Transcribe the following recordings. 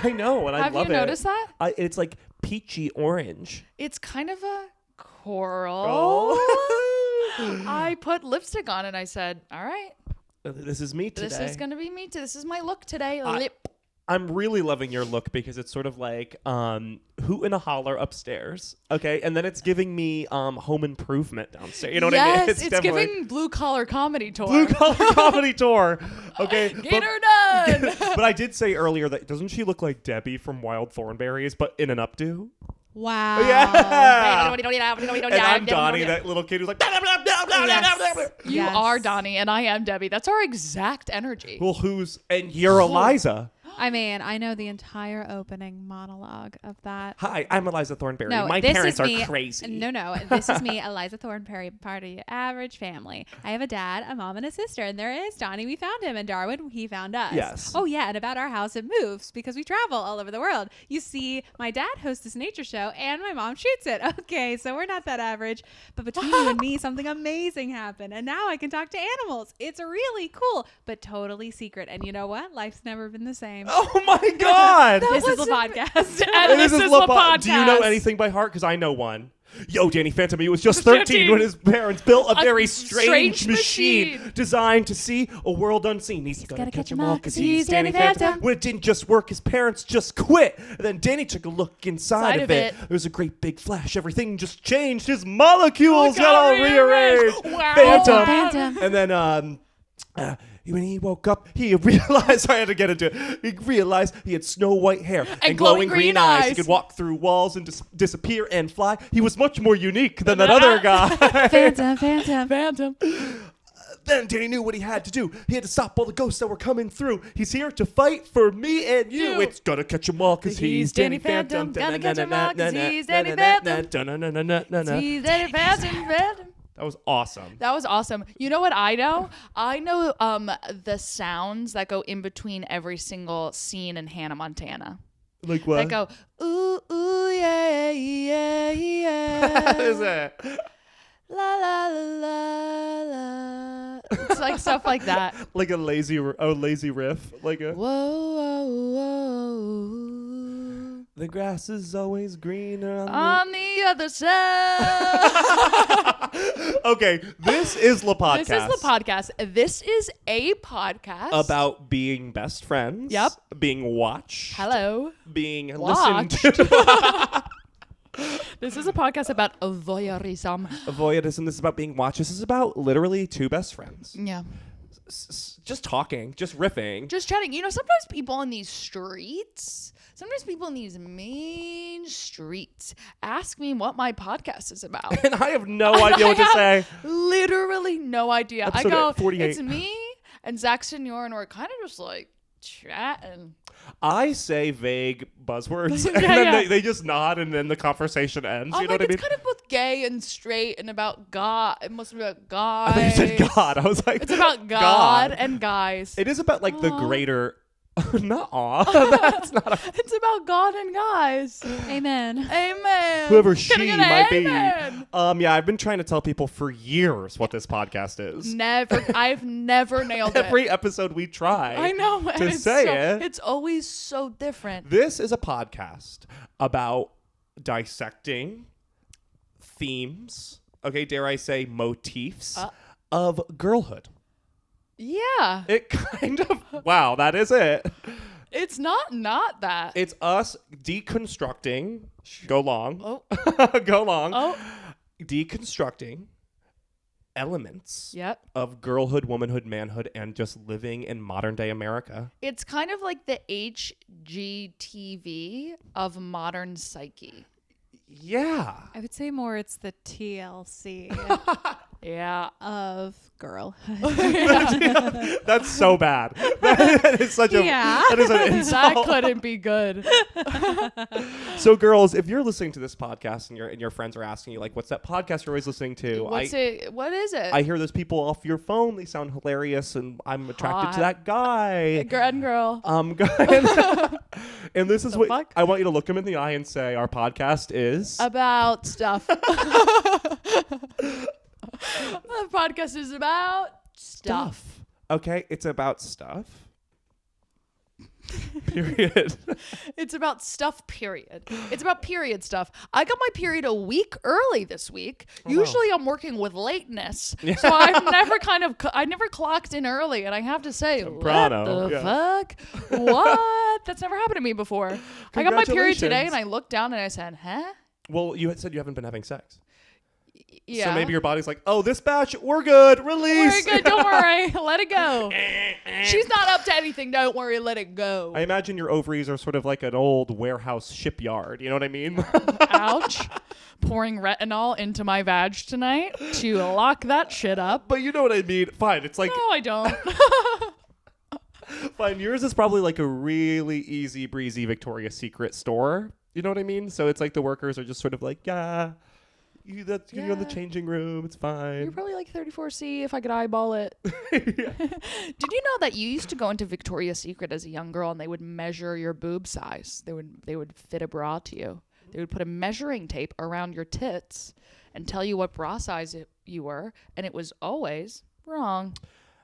I know, and I love it. Have you noticed that? It's like peachy orange. It's kind of a coral. Oh. I put lipstick on and I said, all right. This is me today. This is going to be me. This is my look today. Lip. I'm really loving your look because it's sort of like Hoot and a Holler upstairs, okay? And then it's giving me Home Improvement downstairs. You know what I mean? Yes, it's giving Blue Collar Comedy Tour. Blue Collar Comedy Tour, okay? Gator done! But I did say earlier that doesn't she look like Debbie from Wild Thornberrys, but in an updo? Wow. Yeah. And I'm Donnie, that little kid who's like. Yes. You are Donnie, and I am Debbie. That's our exact energy. Well, and you're Eliza. I mean, I know the entire opening monologue of that. Hi, I'm Eliza Thornberry. No, My this parents is me. are crazy. No, this is me, Eliza Thornberry, part of your average family. I have a dad, a mom, and a sister, and there is Donnie. We found him, and Darwin, he found us. Yes. Oh yeah, and about our house, it moves because we travel all over the world. You see, my dad hosts this nature show, and my mom shoots it. Okay, so we're not that average, but between you and me, something amazing happened, and now I can talk to animals. It's really cool, but totally secret. And you know what? Life's never been the same. Oh my God. This is the podcast. And this is the podcast. Do you know anything by heart? Because I know one. Yo, Danny Phantom, he was just 13 when his parents built a very strange machine designed to see a world unseen. He's gotta catch him all because he's Danny Phantom. When it didn't just work, his parents just quit. And then Danny took a look inside of it. There was a great big flash. Everything just changed. His molecules got all rearranged. Wow. Phantom. And then when he woke up, he realized, I had to get into it, he realized he had snow white hair and glowing green eyes. He could walk through walls and disappear and fly. He was much more unique than that other guy. Phantom. Then Danny knew what he had to do. He had to stop all the ghosts that were coming through. He's here to fight for me and you. It's gonna catch 'em all because he's Danny Phantom. Gonna catch 'em all 'cause he's Danny Phantom. He's Danny Phantom. That was awesome. That was awesome. You know what I know? I know the sounds that go in between every single scene in Hannah Montana. Like what? That go, ooh, ooh, yeah, yeah, yeah. What is it? La, la, la, la, la. It's like stuff like that. Like a lazy riff. Like a... Whoa, whoa, whoa. The grass is always greener on the other side. Okay, this is the podcast. This is the podcast. This is a podcast about being best friends. Yep. Being watched. Hello. Being Watched. listened to. This is a podcast about voyeurism. Voyeurism. This is about being watched. This is about literally two best friends. Yeah. Just talking, just riffing. Just chatting. You know, sometimes people in these main streets ask me what my podcast is about. And I have no idea what to say. Literally no idea. Episode I go, 48. It's me and Zach Senior, and we're kind of just like chatting. I say vague buzzwords, and then they just nod, and then the conversation ends. You know what I mean? It's kind of both gay and straight and about God. It must be about guys. I thought you said God. I was like, it's about God and guys. It is about like the greater. Not aw. That's not. It's about God and guys. Amen. Whoever she might amen? Be. Yeah, I've been trying to tell people for years what this podcast is. I've never nailed it. Every episode we try. I know to say it. It's always so different. This is a podcast about dissecting themes. Okay, dare I say motifs of girlhood. Yeah. It kind of, wow, that is it. It's not that. It's us deconstructing, go long, deconstructing elements of girlhood, womanhood, manhood, and just living in modern day America. It's kind of like the HGTV of modern psyche. Yeah. I would say more it's the TLC of girlhood. That's so bad. That is such a that is an insult. That couldn't be good. So girls, if you're listening to this podcast and your friends are asking you like, what's that podcast you're always listening to? What is it? I hear those people off your phone. They sound hilarious and I'm attracted to that guy. Girl. And this is what I want you to look him in the eye and say, our podcast is about stuff. The podcast is about stuff. Okay, it's about stuff. Period. It's about stuff, period. It's about period stuff. I got my period a week early this week. Usually I'm working with lateness. So I never clocked in early. And I have to say, Temprano. what the fuck? What? That's never happened to me before. I got my period today and I looked down and I said, huh? Well, you had said you haven't been having sex. Yeah. So maybe your body's like, oh, this batch, we're good. Release. We're good. Don't worry. Let it go. She's not up to anything. Don't worry. Let it go. I imagine your ovaries are sort of like an old warehouse shipyard. You know what I mean? Ouch. Pouring retinol into my vag tonight to lock that shit up. But you know what I mean. Fine. It's like. No, I don't. Fine. Yours is probably like a really easy breezy Victoria's Secret store. You know what I mean? So it's like the workers are just sort of like, yeah. You're in the changing room. It's fine. You're probably like 34C if I could eyeball it. Did you know that you used to go into Victoria's Secret as a young girl and they would measure your boob size? They would fit a bra to you. They would put a measuring tape around your tits and tell you what bra size you were, and it was always wrong.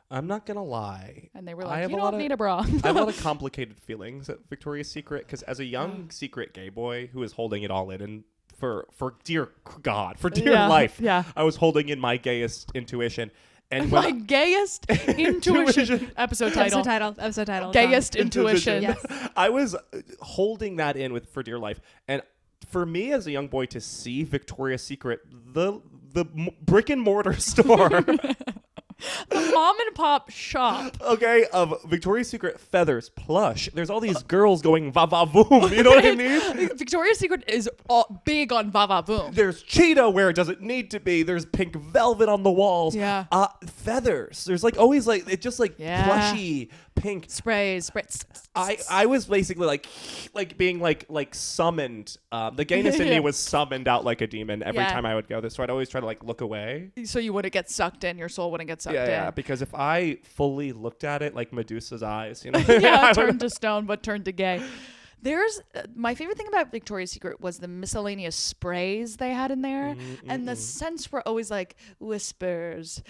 I'm not going to lie. And they were like, you don't need a bra. I have a lot of complicated feelings at Victoria's Secret because as a young secret gay boy who is holding it all in and for dear God, for dear life, I was holding in my gayest intuition. And my gayest intuition. Episode title. Gayest intuition. Yes. I was holding that in for dear life. And for me as a young boy to see Victoria's Secret, the brick and mortar store. The mom and pop shop. Okay, of Victoria's Secret feathers, plush. There's all these girls going va va voom. You know what I mean? Victoria's Secret is big on va va voom. There's cheetah where it doesn't need to be. There's pink velvet on the walls. Yeah. Feathers. There's like always like it's just like plushy pink sprays. I was basically like being like summoned. The gayness in me was summoned out like a demon every time I would go this. So I'd always try to like look away. So you wouldn't get sucked in. Your soul wouldn't get sucked in. Yeah, because if I fully looked at it like Medusa's eyes, you know. Turned to stone but turned to gay. There's my favorite thing about Victoria's Secret was the miscellaneous sprays they had in there, and the scents were always like whispers,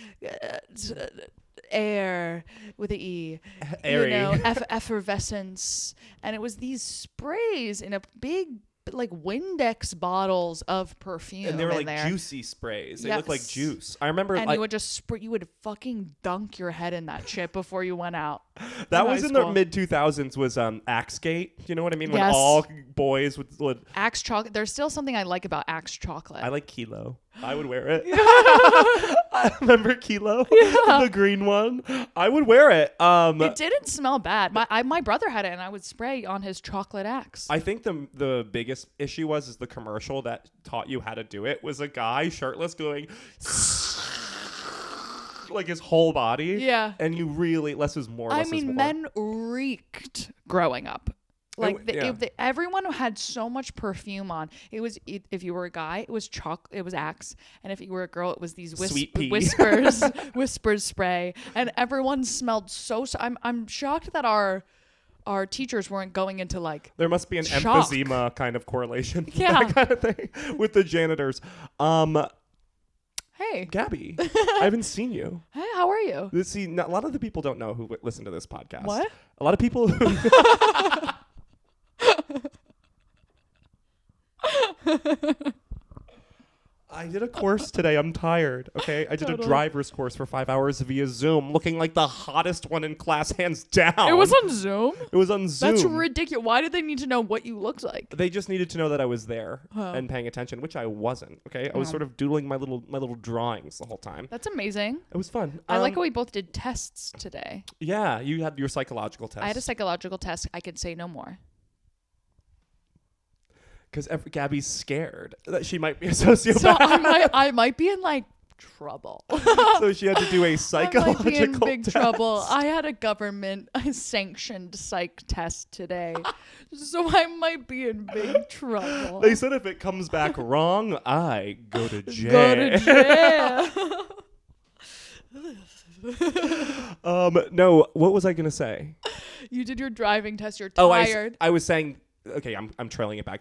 air with an E, airy, effervescence, and it was these sprays in a big like Windex bottles of perfume, and they were like there. Juicy sprays. They looked like juice. I remember, and you would just you would fucking dunk your head in that shit before you went out. That was in the mid 2000s. Was Axegate? You know what I mean? When all boys would Axe chocolate. There's still something I like about Axe chocolate. I like Kilo. I would wear it. I remember Kilo, the green one. I would wear it. It didn't smell bad. My brother had it, and I would spray on his chocolate Axe. I think the biggess issue is the commercial that taught you how to do it was a guy shirtless going like his whole body. Yeah. And you really less is more. Less is more. Men reeked growing up. Like everyone had so much perfume on. It was if you were a guy, it was it was Axe, and if you were a girl, it was these whispers spray, and everyone smelled so. I'm shocked that our teachers weren't going into like. There must be an shock. emphysema kind of correlation. Yeah, that kind of thing with the janitors. Hey, Gabby, I haven't seen you. Hey, how are you? See, a lot of the people don't know who listen to this podcast. What? A lot of people who. I did a course today. I'm tired. Okay, I did a driver's course for 5 hours via Zoom, looking like the hottest one in class, hands down. It was on Zoom. It was on Zoom. That's ridiculous. Why did they need to know what you looked like? They just needed to know that I was there and paying attention, which I wasn't. Okay, I was sort of doodling my little drawings the whole time. That's amazing. It was fun. I like how we both did tests today. Yeah, you had your psychological test. I had a psychological test. I could say no more. Because Gabby's scared that she might be a sociopath. So I might be in like trouble. So she had to do a psychological I might be in big test. trouble. I had a government sanctioned psych test today. So I might be in big trouble. They said if it comes back wrong, I go to jail. Go to jail. No, what was I going to say? You did your driving test. You're tired. I was saying, okay, I'm trailing it back.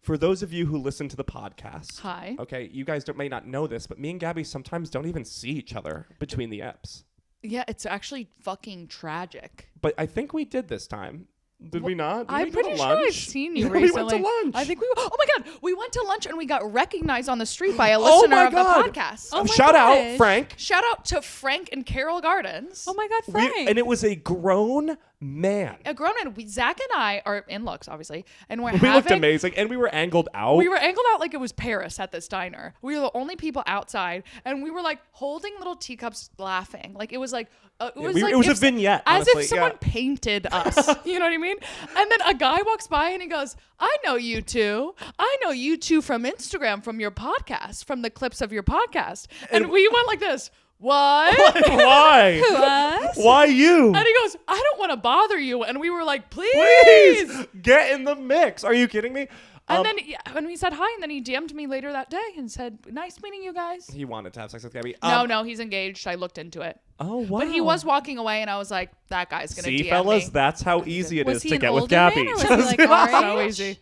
For those of you who listen to the podcast. Hi. Okay, you guys may not know this, but me and Gabby sometimes don't even see each other between the eps. Yeah, it's actually fucking tragic. But I think we did this time. Did we not? Did I'm we go to pretty sure lunch? I've seen you We recently. went to lunch. I think oh my God, we went to lunch and we got recognized on the street by a listener of the podcast. Oh my Shout out, gosh. Frank. Shout out to Frank and Carol Gardens. Oh my God, Frank. And it was a grown man. A grown man. Zach and I are in looks, obviously, and We looked amazing, and we were angled out. We were angled out like it was Paris at this diner. We were the only people outside, and we were like holding little teacups, laughing. Like it was like it was a vignette, as honestly, if someone painted us. You know what I mean? And then a guy walks by and he goes, "I know you two. I know you two from Instagram, from your podcast, from the clips of your podcast." And we went like this. What? Why? Us? Why you? And he goes, "I don't want to bother you." And we were like, please get in the mix. Are you kidding me? And then when we said hi, and then he DM'd me later that day and said, "Nice meeting you guys." He wanted to have sex with Gabby. No, he's engaged. I looked into it. Oh, wow. But he was walking away, and I was like, that guy's going to DM See, fellas, me. that's how easy it Was is he to an get with older man, Gabby. or was he like our So age? easy.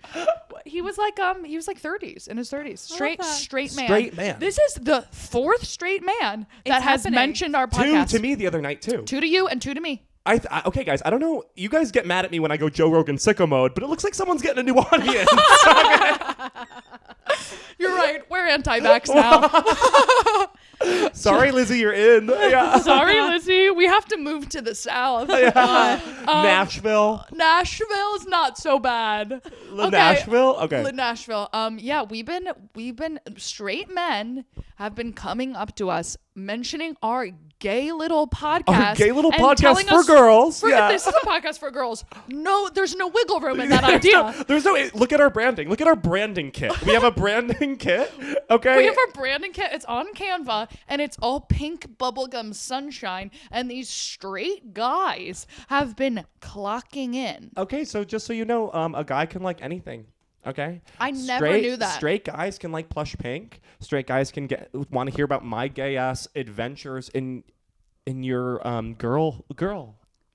He was like 30s, in his 30s. Straight man. Straight man. This is the fourth straight man that It's has happening. mentioned our Two podcast. to me the other night, too. 2 to you and 2 to me. Okay, guys, I don't know. You guys get mad at me when I go Joe Rogan sicko mode, but it looks like someone's getting a new audience. You're right. We're anti-vax now. Sorry, Lizzie, you're in. Yeah. Sorry, Lizzie. We have to move to the South. Nashville. Nashville's not so bad. Nashville? Okay. Nashville. Yeah, we've been straight men have been coming up to us mentioning our gay little podcast. Our gay little and podcast telling for us, girls. Yeah. This is a podcast for girls. No, there's no wiggle room in that idea. There's no. Look at our branding. Look at our branding kit. We have a branding kit. Okay. We have our branding kit. It's on Canva, and it's all pink bubblegum sunshine. And these straight guys have been clocking in. Okay, so just so you know, a guy can like anything. Okay. I never knew that. Straight guys can like plush pink. Straight guys can want to hear about my gay ass adventures in your girl.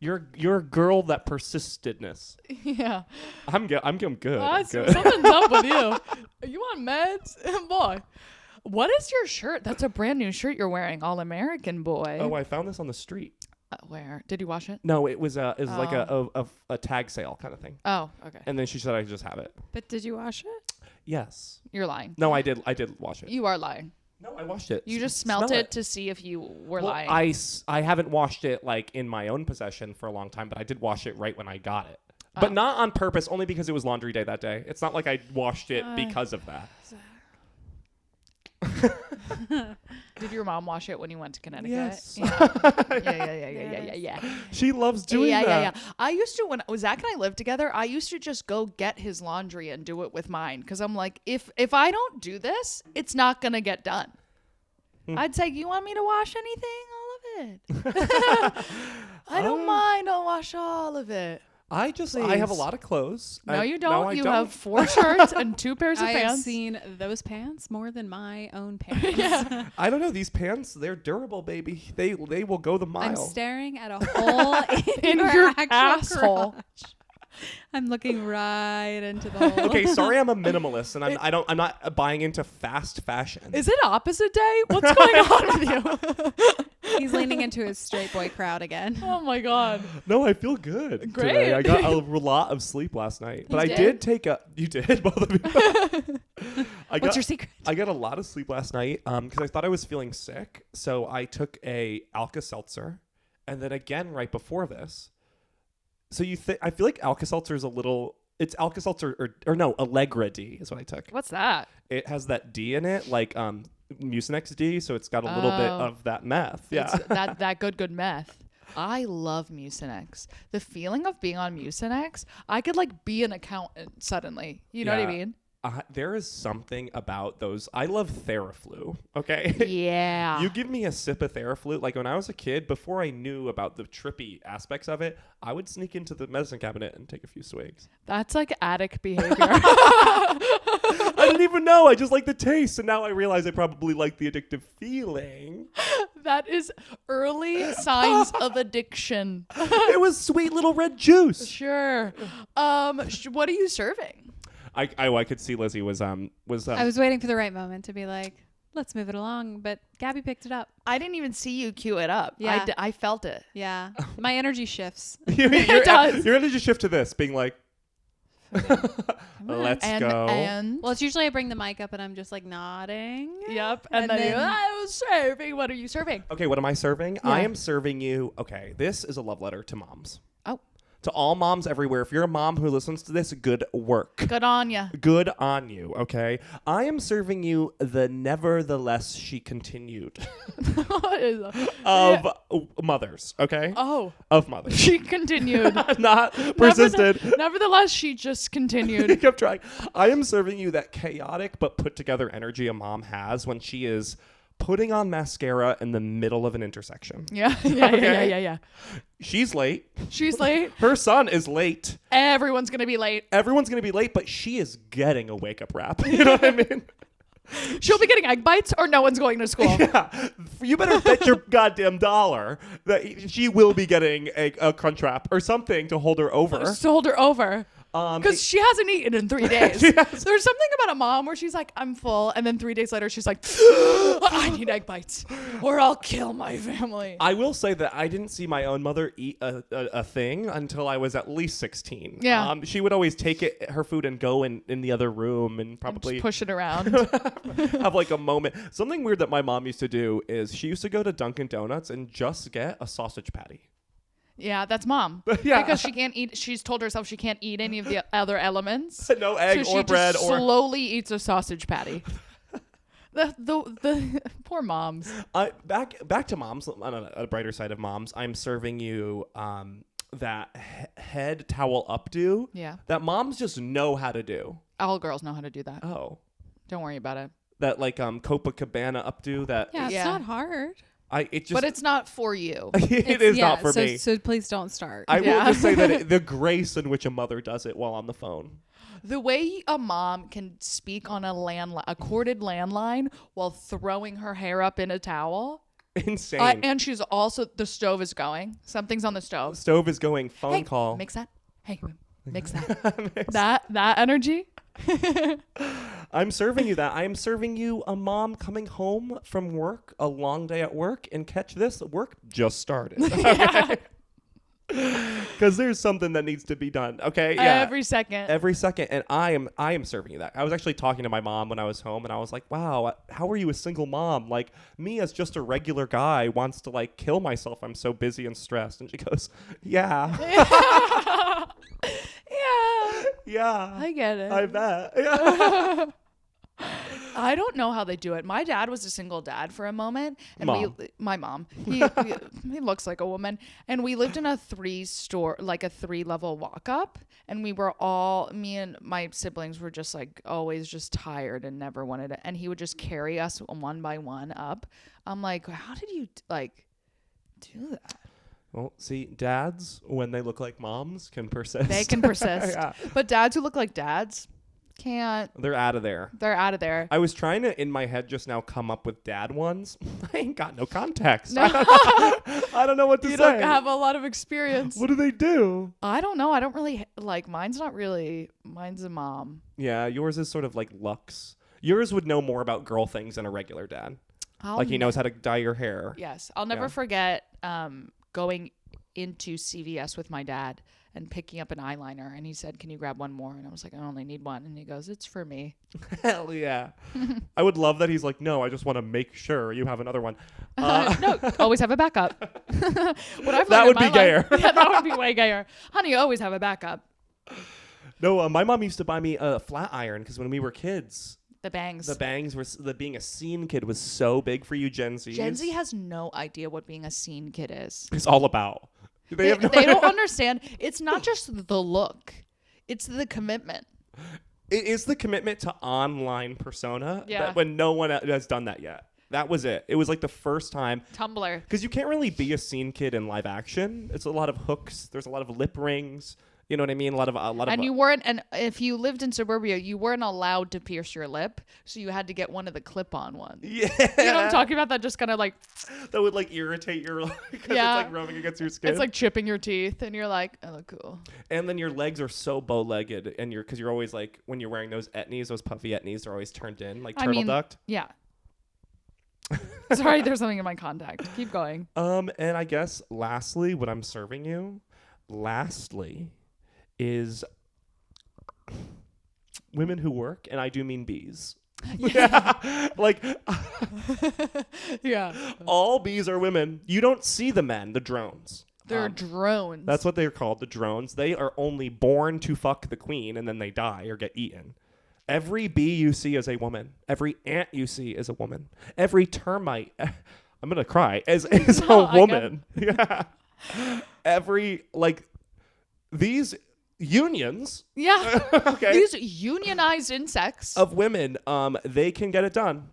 Your girl that persistedness. Yeah. I'm good. I'm good. I'm good. Something's up with you. Are you on meds? Boy. What is your shirt? That's a brand new shirt you're wearing, All American boy. Oh, I found this on the street. Where? Did you wash it? No, it was like a tag sale kind of thing. Oh, okay. And then she said I could just have it. But did you wash it? Yes. You're lying. No, I did wash it. You are lying. No, I washed it. You just smelt it to see if you were lying. I haven't washed it like in my own possession for a long time, but I did wash it right when I got it. But not on purpose, only because it was laundry day that day. It's not like I washed it because of that. Did your mom wash it when you went to Connecticut? Yes. Yeah. She loves doing that. Yeah. I used to, when Zach and I lived together, I used to just go get his laundry and do it with mine. Because I'm like, if I don't do this, it's not going to get done. I'd say, you want me to wash anything? All of it. I don't mind. I'll wash all of it. I have a lot of clothes. No, you don't. No, you don't. have 4 shirts and 2 pairs of I pants. have seen those pants more than my own pants. Yeah. I don't know. These pants, they're durable, baby. They will go the mile. I'm staring at a hole in In your your actual asshole. garage. I'm looking right into the hole. Okay, sorry, I'm a minimalist, and I'm not buying into fast fashion. Is it opposite day? What's going on with you? He's leaning into his straight boy crowd again. Oh my God. No, I feel good. Great. Today. I got a lot of sleep last night, but You I did? did take You did, both of you. What's your secret? I got a lot of sleep last night because I thought I was feeling sick, so I took a Alka-Seltzer, and then again right before this. So I feel like Alka-Seltzer is it's Alka-Seltzer or no, Allegra D is what I took. What's that? It has that D in it, like Mucinex D, so it's got a little bit of that meth. Yeah. It's that good meth. I love Mucinex. The feeling of being on Mucinex, I could like be an accountant suddenly. You know what I mean? There is something about those. I love Theraflu. Okay. Yeah. You give me a sip of Theraflu. Like when I was a kid, before I knew about the trippy aspects of it, I would sneak into the medicine cabinet and take a few swigs. That's like addict behavior. I didn't even know. I just like the taste. And now I realize I probably like the addictive feeling. That is early signs of addiction. It was sweet little red juice. Sure. What are you serving? I could see Lizzie was I was waiting for the right moment to be like, let's move it along. But Gabby picked it up. I didn't even see you cue it up. Yeah. I felt it. Yeah. My energy shifts. It does. You're going to just shift to this, being like, let's go. Well, it's usually I bring the mic up and I'm just like nodding. Yep. And then I was serving. What are you serving? Okay, what am I serving? Yeah. I am serving you. Okay, this is a love letter to moms. Oh. To all moms everywhere. If you're a mom who listens to this, good work. Good on ya. Good on you, okay? I am serving you the nevertheless she continued What is that? of mothers, okay? Oh. Of mothers. She continued. Not persisted. Nevertheless, she just continued. Kept trying. I am serving you that chaotic but put together energy a mom has when she is putting on mascara in the middle of an intersection. Yeah. Okay. She's late. She's late. Her son is late. Everyone's going to be late. Everyone's going to be late, but she is getting a wake-up rap. You know what I mean? She'll be getting egg bites or no one's going to school. Yeah. You better bet your goddamn dollar that she will be getting a crunch wrap or something to hold her over. Just to hold her over. Because she hasn't eaten in 3 days. There's something about a mom where she's like, I'm full. And then 3 days later, she's like, I need egg bites or I'll kill my family. I will say that I didn't see my own mother eat a thing until I was at least 16. Yeah. She would always take her food and go in the other room and probably just push it around. have like a moment. Something weird that my mom used to do is she used to go to Dunkin' Donuts and just get a sausage patty. Yeah, that's mom. Yeah. Because she can't eat. She's told herself she can't eat any of the other elements. No egg so or bread just or slowly eats a sausage patty. The poor moms. Back to moms. On a brighter side of moms, I'm serving you that head towel updo. Yeah. That moms just know how to do. All girls know how to do that. Oh. Don't worry about it. That like Copacabana updo. That Yeah, it's not hard. But it's not for you. It is not for me. So please don't start. I will just say that the grace in which a mother does it while on the phone. The way a mom can speak on a corded landline while throwing her hair up in a towel. Insane. And she's also, the stove is going. Something's on the stove. Stove is going. Phone call. Mix that. Hey, mix that. that energy. I'm serving you that. I am serving you a mom coming home from work, a long day at work, and catch this, work just started. Because there's something that needs to be done. Okay. Yeah. Every second. And I am serving you that. I was actually talking to my mom when I was home, and I was like, wow, how are you a single mom? Like, me as just a regular guy wants to like kill myself. I'm so busy and stressed. And she goes, yeah. Yeah. I get it. I bet. Yeah. I don't know how they do it. My dad was a single dad for a moment. And my mom, he looks like a woman. And we lived in a 3-level walk up. And we were me and my siblings were just like always just tired and never wanted it. And he would just carry us one by one up. I'm like, how did you like do that? Well, see, dads, when they look like moms, can persist. They can persist. Yeah. But dads who look like dads can't. They're out of there. They're out of there. I was trying to, in my head just now, come up with dad ones. I ain't got no context. No. I don't know what to say. You don't have a lot of experience. What do they do? I don't know. I don't really, mine's a mom. Yeah, yours is sort of like Lux. Yours would know more about girl things than a regular dad. He knows how to dye your hair. Yes. I'll never forget going into CVS with my dad and picking up an eyeliner, and he said, can you grab one more? And I was like, I only need one. And he goes, it's for me. Hell yeah. I would love that he's like, no, I just want to make sure you have another one. No, always have a backup. That would be gayer. Yeah, that would be way gayer. Honey, always have a backup. No, my mom used to buy me a flat iron because when we were kids, the bangs were being a scene kid was so big for you Gen Z. Gen Z has no idea what being a scene kid is. It's all about. They don't understand. It's not just the look. It's the commitment. It is the commitment to online persona. Yeah. That when no one has done that yet. That was it. It was like the first time. Tumblr. Because you can't really be a scene kid in live action. It's a lot of hooks. There's a lot of lip rings. You know what I mean? A lot of. And you weren't. And if you lived in suburbia, you weren't allowed to pierce your lip, so you had to get one of the clip-on ones. Yeah. You know what I'm talking about? That just kind of like. That would like irritate your. Because yeah. It's like rubbing against your skin. It's like chipping your teeth, and you're like, I look cool. And then your legs are so bow-legged, and because you're always like when you're wearing those etnies, those puffy etnies, they're always turned in like turtle ducked. Yeah. Sorry, there's something in my contact. Keep going. And I guess lastly, what I'm serving you, is women who work, and I do mean bees. Yeah. Like, yeah. All bees are women. You don't see the men, the drones. They're drones. That's what they're called, the drones. They are only born to fuck the queen, and then they die or get eaten. Every bee you see is a woman. Every ant you see is a woman. Every termite, I'm going to cry, is a woman. Yeah. These unions. Yeah. Okay. These unionized insects. Of women, they can get it done.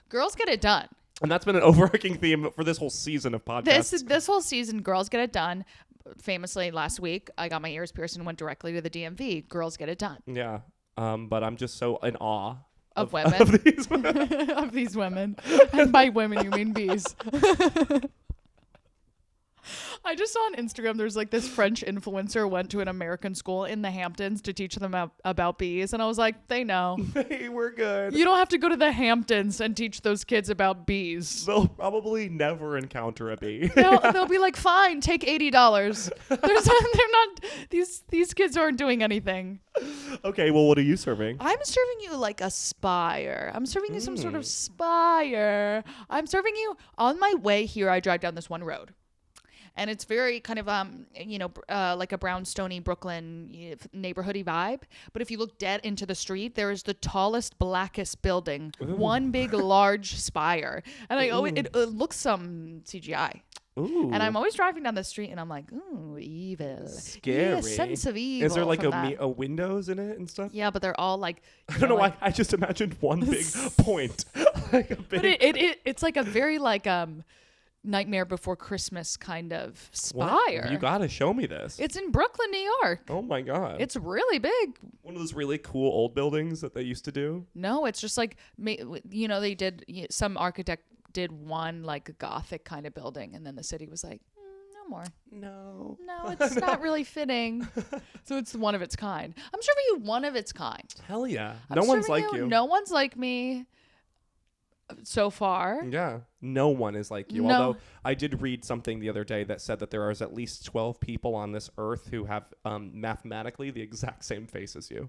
Girls get it done. And that's been an overarching theme for this whole season of podcasts. This whole season, girls get it done. Famously, last week, I got my ears pierced and went directly to the DMV. Girls get it done. Yeah. But I'm just so in awe of women. Of these women. Of these women. And by women, you mean bees. I just saw on Instagram there's like this French influencer went to an American school in the Hamptons to teach them about bees. And I was like, they know. Hey, we're good. You don't have to go to the Hamptons and teach those kids about bees. They'll probably never encounter a bee. They'll be like, fine, take $80. They're not, these kids aren't doing anything. Okay, well, what are you serving? I'm serving you like a spire. I'm serving you some sort of spire. I'm serving you on my way here. I drive down this one road. And it's very kind of, like a brownstone-y Brooklyn neighborhoody vibe. But if you look dead into the street, there is the tallest, blackest building. Ooh. One big, large spire. And it looks some CGI. Ooh. And I'm always driving down the street, and I'm like, ooh, evil. Scary. Yeah, sense of evil. Is there like a windows in it and stuff? Yeah, but they're all like... I don't know why. I just imagined one big point. Like a big... But it's like a very like... Nightmare Before Christmas kind of spire. What? You gotta show me this. It's in Brooklyn, New York. Oh my god. It's really big. One of those really cool old buildings that they used to do. No, it's just like, they did, some architect did one like Gothic kind of building, and then the city was like, no more. No, it's not really fitting. So it's one of its kind. I'm serving you one of its kind. Hell yeah. No one's like you. No one's like me. So far. Yeah. No one is like you. No. Although I did read something the other day that said that there is at least 12 people on this earth who have mathematically the exact same face as you.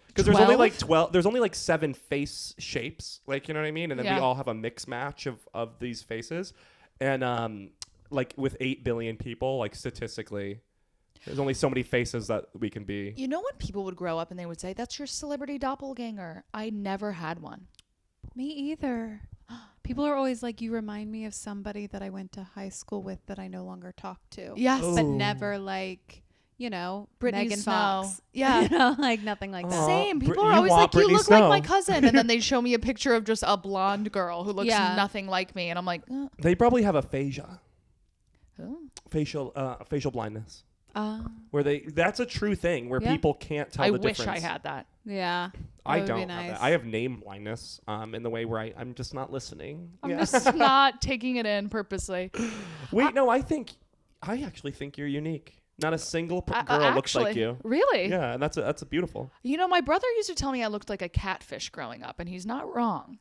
Because there's only like 12. There's only like 7 face shapes. Like, you know what I mean? And then we all have a mix match of these faces. And like with 8 billion people, like statistically, there's only so many faces that we can be. You know when people would grow up and they would say, that's your celebrity doppelganger? I never had one. Me either. People are always like, you remind me of somebody that I went to high school with that I no longer talk to. Yes. But never like, Brittany Megan Snow. Fox. Yeah. Like nothing like that. Same. People are always like, you look like my cousin. And then they show me a picture of just a blonde girl who looks nothing like me. And I'm like, They probably have aphasia. Oh. Facial blindness. Where that's a true thing where people can't tell the difference. I wish I had that. Yeah. I don't have that. I have name blindness in the way where I'm just not listening. I'm just not taking it in purposely. Wait, no, I actually think you're unique. Not a single girl looks like you. Really? Yeah, and that's a beautiful. My brother used to tell me I looked like a catfish growing up, and he's not wrong.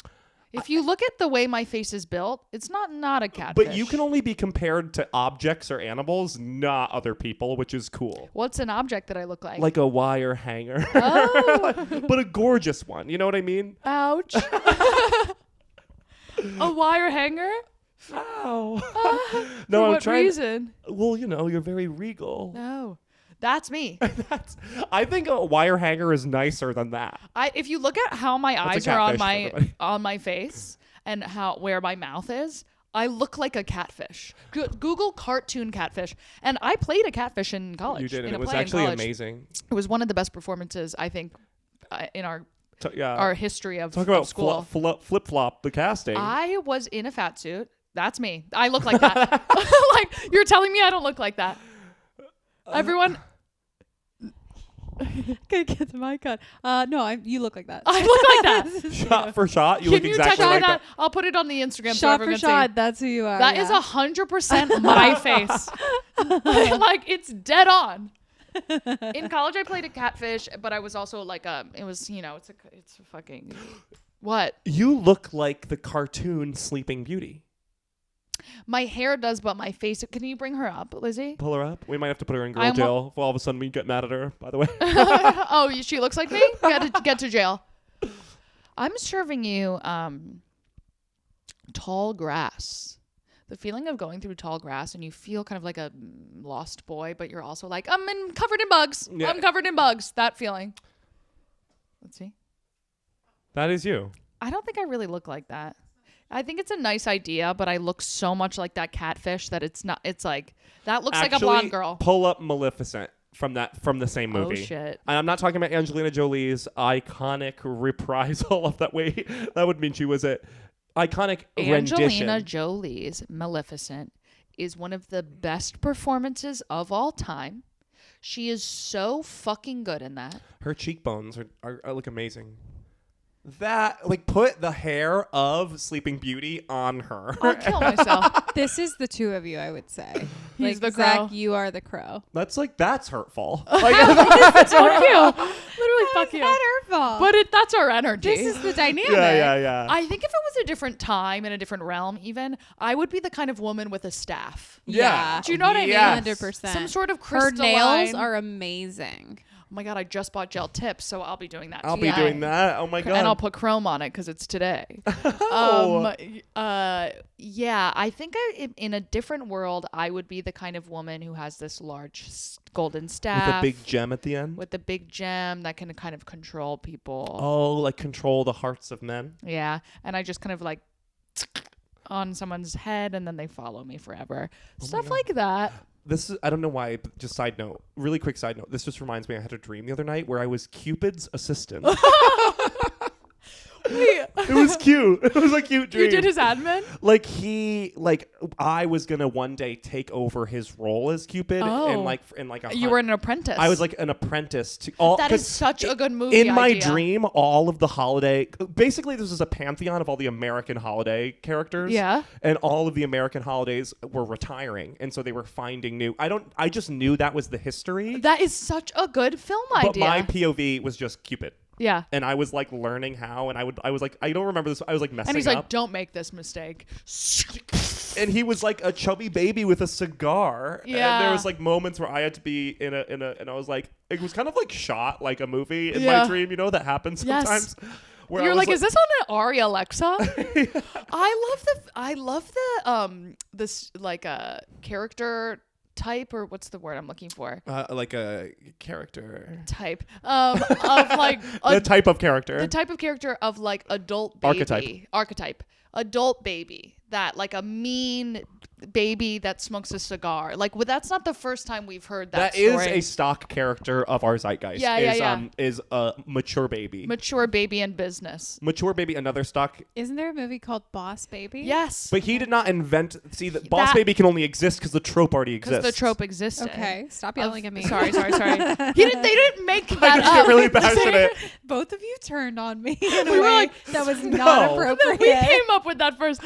If you look at the way my face is built, it's not a catfish. But you can only be compared to objects or animals, not other people, which is cool. What's an object that I look like? Like a wire hanger. Oh. But a gorgeous one. You know what I mean? Ouch. A wire hanger? Ow. No, for what reason? Well, you're very regal. No. That's me. I think a wire hanger is nicer than that. If you look at how my eyes are on my face and where my mouth is, I look like a catfish. Google cartoon catfish. And I played a catfish in college. You did, and it was actually amazing. It was one of the best performances, I think, in our history of Talk about school. Flip-flop the casting. I was in a fat suit. That's me. I look like that. Like, you're telling me I don't look like that. Everyone... Gotta get the mic on. No, you look like that. I look like that. Shot for shot, you Can look exactly like that. I'll put it on the Instagram. Shot so for shot, that's who you are. That is 100% my face. Like, it's dead on. In college, I played a catfish, but I was also like it was it's a fucking. What? You look like the cartoon Sleeping Beauty. My hair does, but my face. Can you bring her up, Lizzie? Pull her up. We might have to put her in girl jail. If all of a sudden we get mad at her, by the way. Oh, she looks like me? Get to jail. I'm serving you tall grass. The feeling of going through tall grass and you feel kind of like a lost boy, but you're also like, covered in bugs. Yeah. I'm covered in bugs. That feeling. Let's see. That is you. I don't think I really look like that. I think it's a nice idea, but I look so much like that catfish that it's not. It's like that looks like a blonde girl. Pull up Maleficent from the same movie. Oh shit! And I'm not talking about Angelina Jolie's iconic reprisal of that way. That would mean she was a iconic rendition. Angelina Jolie's Maleficent is one of the best performances of all time. She is so fucking good in that. Her cheekbones are look amazing. That, like, put the hair of Sleeping Beauty on her. I'll kill myself. This is the two of you, I would say. He's the Zach, crow. you are the crow. That's hurtful. Fuck you. Literally, fuck you. Not her fault. But that's our energy. This is the dynamic. Yeah. I think if it was a different time in a different realm, even, I would be the kind of woman with a staff. Yeah. Do you know what I mean? 100%. Some sort of Her crystalline. nails are amazing. Oh my God, I just bought gel tips, so I'll be doing that I'll today. be doing that. Oh my God. And I'll put chrome on it because it's today. Oh. Yeah, I think in a different world, I would be the kind of woman who has this large golden staff. With a big gem at the end? With the big gem that can kind of control people. Oh, like control the hearts of men? Yeah, and I just kind of like on someone's head and then they follow me forever. Stuff like that. This is, I don't know why, but just really quick side note. This just reminds me, I had a dream the other night where I was Cupid's assistant. It was cute. It was a cute dream. You did his admin? I was gonna one day take over his role as Cupid, You were an apprentice. I was like an apprentice to all. That is such a good movie In my idea. dream, all of the holiday, basically this was a pantheon of all the American holiday characters. Yeah. And all of the American holidays were retiring, and so they were finding new. I just knew that was the history. That is such a good film idea. But my POV was just Cupid. Yeah. And I was like learning how, and I was like, I don't remember this. I was like messing up. And he's like, don't make this mistake. And he was like a chubby baby with a cigar. Yeah. And there was like moments where I had to be in a, and I was like, it was kind of like shot like a movie in my dream. You know, that happens sometimes. Yes. Where You're like, is this on an Ari Alexa? Yeah. I love the this like a character type, or what's the word I'm looking for? Like a character type of like the type of character. The type of character of like adult baby. Archetype. Adult baby. That like a mean baby that smokes a cigar. Like, that's not the first time we've heard that story. That is a stock character of our zeitgeist. Is a mature baby. Mature baby in business. Mature baby, another stock. Isn't there a movie called Boss Baby? Yes. But he did not invent. See, the Boss Baby can only exist because the trope already exists. Because the trope existed. Okay, stop yelling at me. Sorry. They didn't make that I just up. get really passionate. Both of you turned on me in a way that was not No. appropriate. We came up with that first.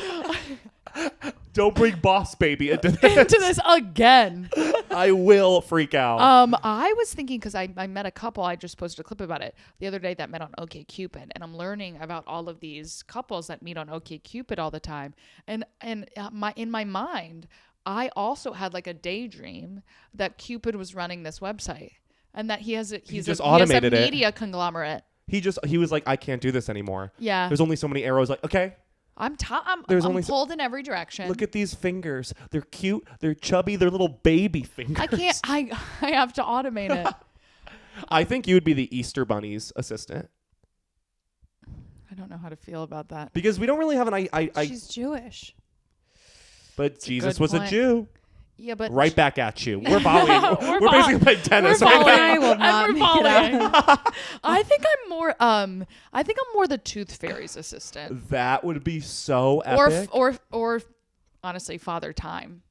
Don't bring Boss Baby into this again. I will freak out. I was thinking, because I met a couple, I just posted a clip about it the other day that met on OkCupid, and I'm learning about all of these couples that meet on OkCupid all the time, and in my mind, I also had like a daydream that Cupid was running this website, and that he has a media conglomerate. He was like, I can't do this anymore. Yeah. There's only so many arrows. Like, okay. I'm only pulled in every direction. Look at these fingers. They're cute. They're chubby. They're little baby fingers. I can't. I have to automate it. I think you would be the Easter Bunny's assistant. I don't know how to feel about that. Because we don't really have She's Jewish. But Jesus was a Jew. Yeah, but right back at you. We're volleying. we're basically playing tennis. I will not make it up. I think I'm more the Tooth Fairy's assistant. That would be so epic. Or honestly, Father Time.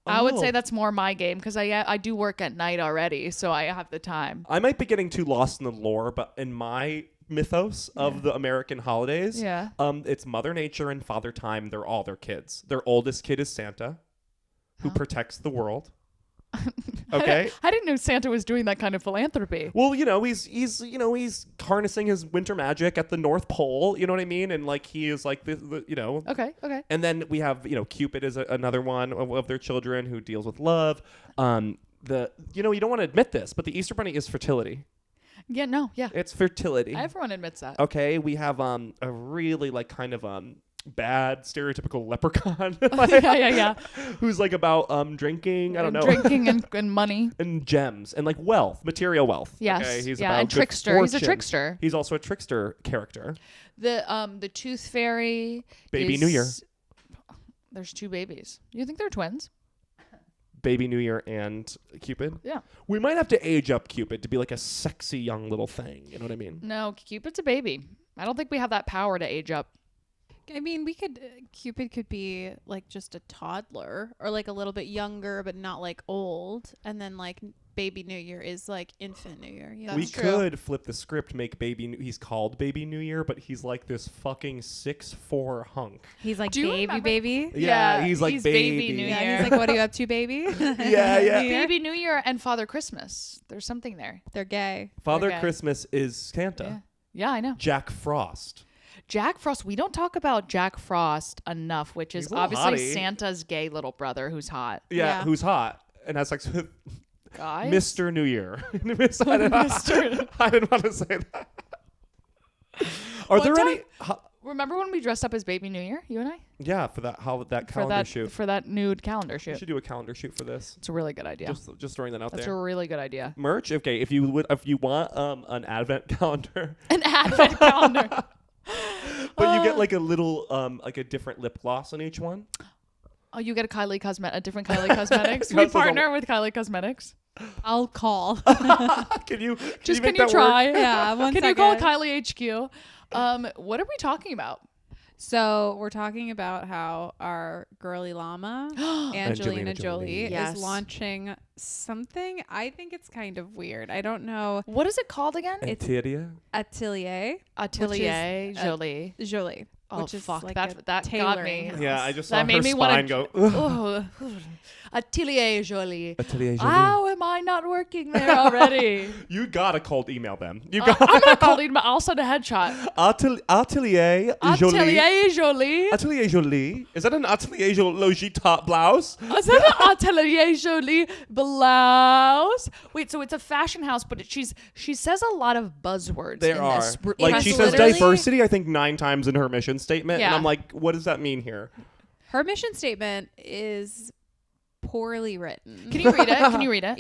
I would say that's more my game, because I do work at night already, so I have the time. I might be getting too lost in the lore, but in my mythos of the American holidays, it's Mother Nature and Father Time. They're all their kids. Their oldest kid is Santa, who protects the world. Okay. I didn't know Santa was doing that kind of philanthropy. Well, he's harnessing his winter magic at the North Pole. You know what I mean? And like he is like the. Okay. And then we have Cupid is another one of their children who deals with love. You don't want to admit this, but the Easter Bunny is fertility. Yeah. No. Yeah. It's fertility. Everyone admits that. Okay, we have a really like kind of bad stereotypical leprechaun. Yeah. Who's like about drinking. I don't know. Drinking and money and gems and like wealth, material wealth. Yes. Okay? He's about and good trickster. He's a fortune. trickster. He's also a trickster character. The Tooth Fairy. Baby New Year. There's 2 babies. You think they're twins? Baby New Year and Cupid. Yeah. We might have to age up Cupid to be like a sexy young little thing. You know what I mean? No, Cupid's a baby. I don't think we have that power to age up. I mean, Cupid could be like just a toddler or like a little bit younger, but not like old. And then like Baby New Year is like infant New Year. We could flip the script, make he's called Baby New Year, but he's like this fucking 6'4" hunk. He's like baby, baby. Yeah, he's like baby New Year. Yeah, he's like, what are you up to, baby? Yeah. Baby New Year and Father Christmas. There's something there. They're gay. Father Okay. Christmas is Santa. Yeah, I know. Jack Frost. Jack Frost. We don't talk about Jack Frost enough, which is He's a little obviously hottie. Santa's gay little brher who's hot. Yeah, who's hot and has sex with Guys? Mr. New Year. I didn't want to say that. Are there any? Remember when we dressed up as Baby New Year, you and I? Yeah, for that calendar shoot. For that nude calendar We shoot. should do a calendar shoot for this. It's a really good idea. Just throwing that out That's there. a really good idea. Merch. Okay, if you want an advent calendar, An advent calendar. but you get like a little like a different lip gloss on each one. Oh, you get a different Kylie Cosmetics. We partner with Kylie Cosmetics. I'll call. Can you Can make you that try? work? Yeah, Can you call Kylie HQ? What are we talking about? So we're talking about how our girly llama, Angelina Jolie, Yes. is launching something. I think it's kind of weird. I don't know. What is it called again? Antidia? Atelier Jolie. Jolie. Oh, which is fuck. like that got tailoring. me. Yeah, I just saw That her made me spine wanna- go. Oh, Atelier Jolie. Atelier Jolie. How am I not working there already? You gotta cold email them. I'm not calling, but I'll send a headshot. Atelier Jolie. Atelier Jolie. Atelier Jolie. Is that an Atelier Jolie top blouse? Is that an Atelier Jolie blouse? Wait, so it's a fashion house, but she says a lot of buzzwords. There in are. this. Like she says literally- diversity, I think 9 times in her mission statement. Yeah. And I'm like, what does that mean here? Her mission statement is poorly written. Can you read it?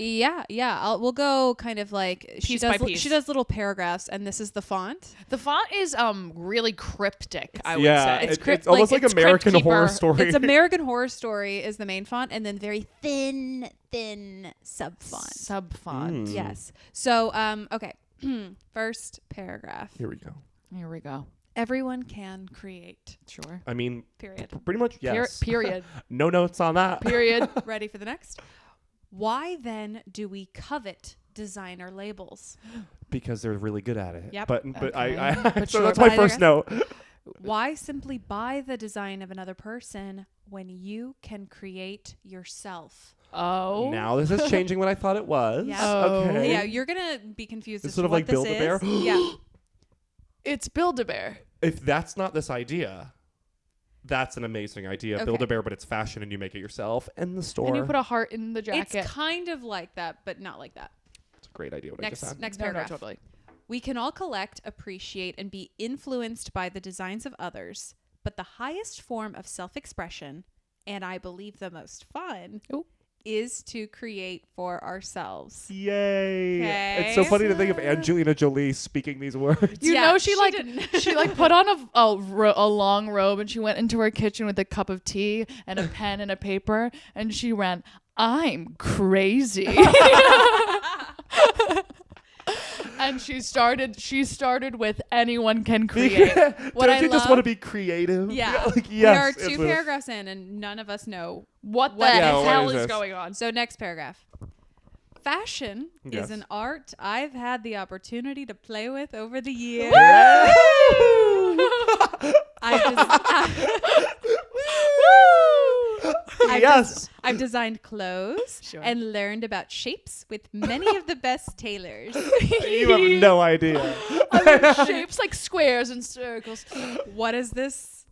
Yeah. We'll go kind of like Piece by piece. She does little paragraphs, and this is the font. The font is really cryptic, I would Yeah, say. it's almost like it's American Crypt Horror Keeper. Story. It's American Horror Story is the main font, and then very thin sub font. Sub font. Yes. So okay. First paragraph. Here we go. Here we go. Everyone can create. Sure. I mean, Period. pretty much yes. Period. No notes on that. Period. Ready for the next? Why then do we covet designer labels? Because they're really good at it. Yep. But Okay. I But so sure. that's my Why first they're- note. Why simply buy the design of another person when you can create yourself? Oh. Now this is changing what I thought it was. Yeah. Oh. Okay. Yeah, you're gonna be confused It's as sort to of what like this Build-A-Bear. is. Yeah. It's Build-A-Bear. If that's not this idea, that's an amazing idea. Okay. Build-A-Bear, but it's fashion and you make it yourself in the store. And you put a heart in the jacket. It's kind of like that, but not like that. It's a great idea what I just said. Next No, paragraph. totally. We can all collect, appreciate, and be influenced by the designs of others, but the highest form of self-expression, and I believe the most fun, Ooh. is to create for ourselves. Yay. Okay. It's so funny to think of Angelina Jolie speaking these words. You Yeah, know, she she put on a long robe and she went into her kitchen with a cup of tea and a pen and a paper and she ran, "I'm crazy." And she started with anyone can create. What Don't I you just love- want to be creative? Yeah. Like, We yes. are it's 2 a- paragraphs in, and none of us know. What the What hell is is this? going on? So next paragraph. Fashion Yes. is an art I've had the opportunity to play with over the years. Yeah. I've designed clothes and learned about shapes with many of the best tailors. You have no idea. Shapes like squares and circles. What is this?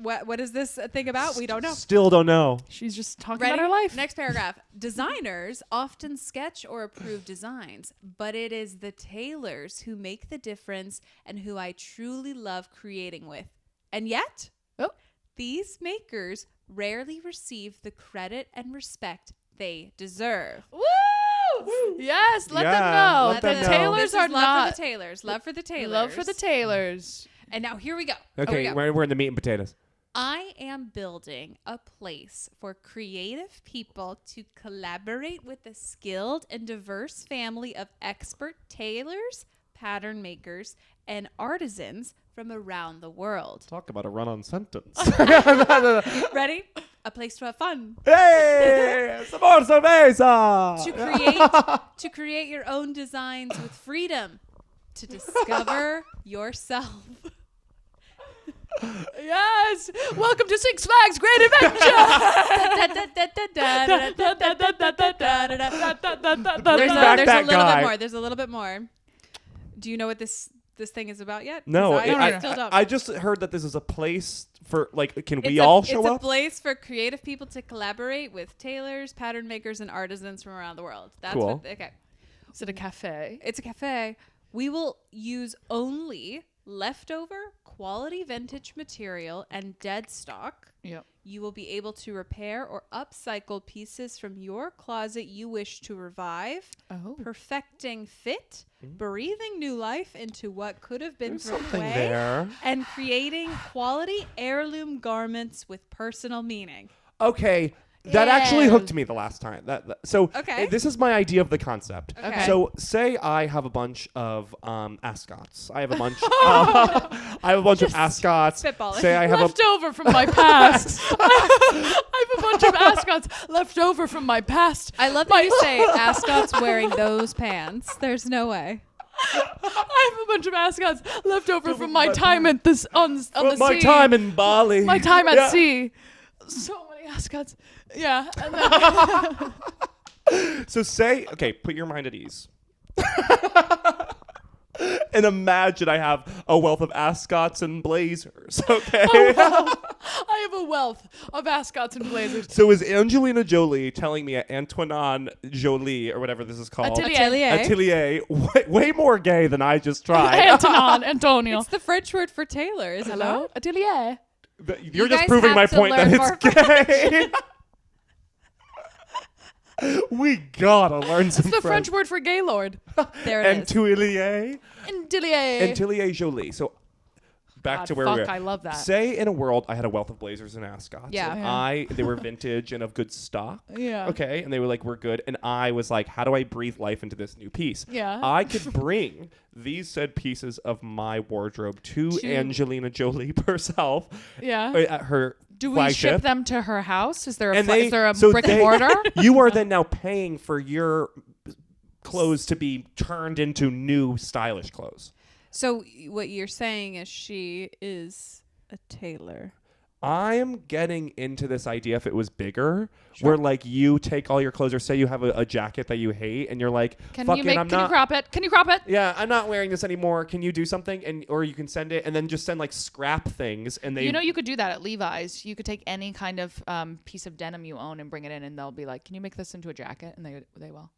What is this thing about? We don't know. Still don't know. She's just talking about her life. Next paragraph. Designers often sketch or approve designs, but it is the tailors who make the difference and who I truly love creating with. And yet, these makers rarely receive the credit and respect they deserve. Woo! Yes, let them know. Let them know. Tailors are love for the tailors. Love for the tailors. Love for the tailors. And now here we go. Okay, we're in the meat and potatoes. I am building a place for creative people to collaborate with a skilled and diverse family of expert tailors, pattern makers, and artisans from around the world. Talk about a run-on sentence. Ready? A place to have fun. Hey! Some more cerveza! To create your own designs with freedom. To discover yourself. Yes! Welcome to Six Flags Great Adventure! There's a little bit more. Do you know what this thing is about yet? No, I still don't. I just heard that this is a place for, like, can we all show up? It's a place for creative people to collaborate with tailors, pattern makers, and artisans from around the world. That's cool. Okay. Is it a cafe? It's a cafe. We will use only leftover quality vintage material and dead stock. Yep. You will be able to repair or upcycle pieces from your closet you wish to revive, perfecting fit, breathing new life into what could have been from clay, there. and creating quality heirloom garments with personal meaning. Okay. That actually hooked me the last time. This is my idea of the concept. Okay. So say I have a bunch of ascots. I have a bunch. Of ascots. Spitballing. Say I have left over from my past. I have a bunch of ascots left over from my past. I love that you say ascots wearing those pants. There's no way. I have a bunch of ascots left over from my time at this on the sea. My time in Bali. My time at sea. So many ascots. Yeah. And then So put your mind at ease. And imagine I have a wealth of ascots and blazers. Okay. I have a wealth of ascots and blazers. So is Angelina Jolie telling me at Antoine Jolie or whatever this is called? Atelier. Way more gay than I just tried. Antonio. It's the French word for tailor, is it not? Atelier. You're just proving my point that it's gay. We gotta learn some It's the French word for gaylord. There it is. Atelier. Atelier Jolie. So back to where we were. I love that. Say in a world I had a wealth of blazers and ascots. Yeah. And they were vintage and of good stock. Yeah. Okay. And they were like, we're good. And I was like, how do I breathe life into this new piece? Yeah. I could bring these said pieces of my wardrobe to Angelina Jolie herself. Yeah. At her Do we flagship. ship them to her house? Is there a So brick and mortar? You are then now paying for your clothes to be turned into new stylish clothes. So what you're saying is she is a tailor. I am getting into this idea if it was bigger, where like you take all your clothes, or say you have a jacket that you hate, and you're like, Can you crop it? Can you crop it? Yeah, I'm not wearing this anymore. Can you do something? Or you can send it, and then just send like scrap things, and they. You know, you could do that at Levi's. You could take any kind of piece of denim you own and bring it in, and they'll be like, "Can you make this into a jacket?" And they will.